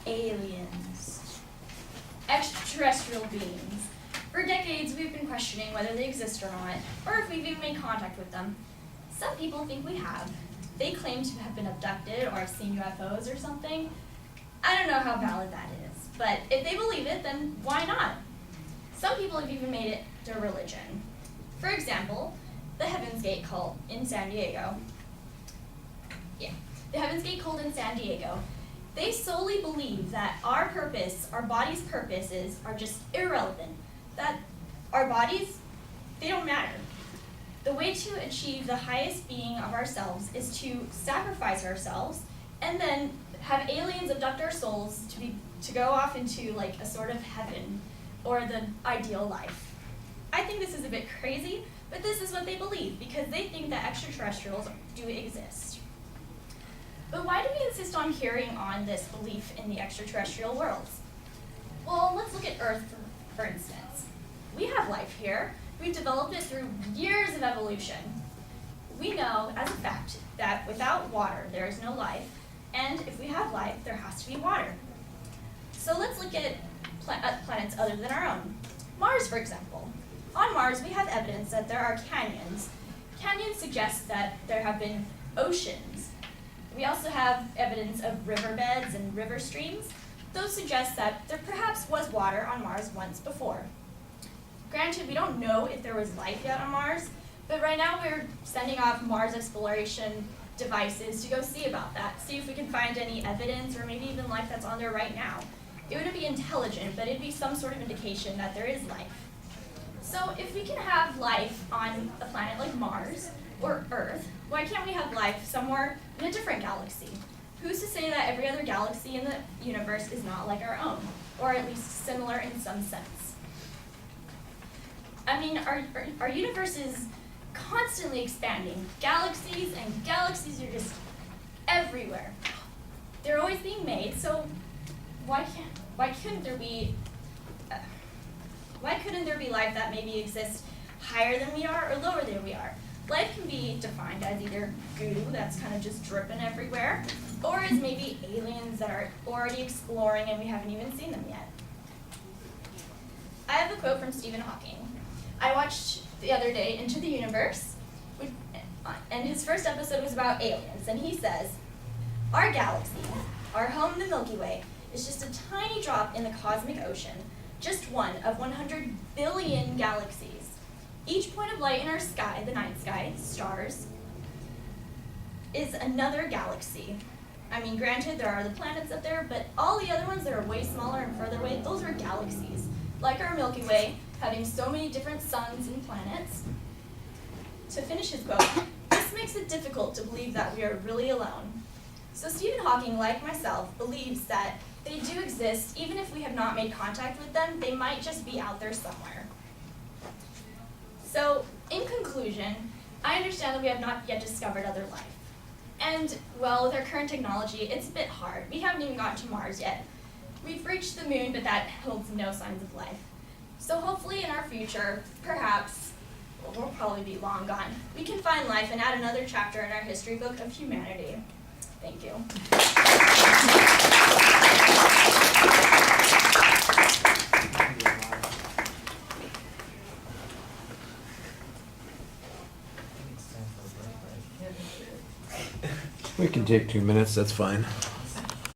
aliens, extraterrestrial beings. For decades, we've been questioning whether they exist or not, or if we've even made contact with them. Some people think we have. They claim to have been abducted or have seen UFOs or something. I don't know how valid that is, but if they believe it, then why not? Some people have even made it their religion. For example, the Heaven's Gate cult in San Diego. The Heaven's Gate cult in San Diego. They solely believe that our purpose, our body's purposes, are just irrelevant. That our bodies, they don't matter. The way to achieve the highest being of ourselves is to sacrifice ourselves and then have aliens abduct our souls to go off into like a sort of heaven or the ideal life. I think this is a bit crazy, but this is what they believe because they think that extraterrestrials do exist. But why do we insist on carrying on this belief in the extraterrestrial worlds? Well, let's look at Earth for instance. We have life here. We've developed it through years of evolution. We know as a fact that without water there is no life, and if we have life, there has to be water. So let's look at planets other than our own. Mars, for example. On Mars, we have evidence that there are canyons. Canyons suggest that there have been oceans. We also have evidence of riverbeds and river streams. Those suggest that there perhaps was water on Mars once before. Granted, we don't know if there was life yet on Mars, but right now we're sending off Mars exploration devices to go see about that, see if we can find any evidence or maybe even life that's on there right now. It wouldn't be intelligent, but it'd be some sort of indication that there is life. So if we can have life on a planet like Mars or Earth, why can't we have life somewhere in a different galaxy? Who's to say that every other galaxy in the universe is not like our own, or at least similar in some sense? I mean, our universe is constantly expanding. Galaxies and galaxies are just everywhere. They're always being made, so why couldn't there be life that maybe exists higher than we are or lower than we are? Life can be defined as either goo that's kind of just dripping everywhere, or as maybe aliens that are already exploring and we haven't even seen them yet. I have a quote from Stephen Hawking. I watched the other day Into the Universe, and his first episode was about aliens, and he says, "Our galaxy, our home, the Milky Way, is just a tiny drop in the cosmic ocean, just one of 100 billion galaxies. Each point of light in our sky, the night sky, stars, is another galaxy." I mean, granted, there are the planets up there, but all the other ones that are way smaller and further away, those are galaxies. Like our Milky Way, having so many different suns and planets. To finish his quote, "This makes it difficult to believe that we are really alone." So Stephen Hawking, like myself, believes that they do exist. Even if we have not made contact with them, they might just be out there somewhere. So, in conclusion, I understand that we have not yet discovered other life. And, well, with our current technology, it's a bit hard. We haven't even gotten to Mars yet. We've reached the moon, but that holds no signs of life. So hopefully in our future, perhaps, well, we'll probably be long gone, we can find life and add another chapter in our history book of humanity. Thank you. We can take 2 minutes, that's fine.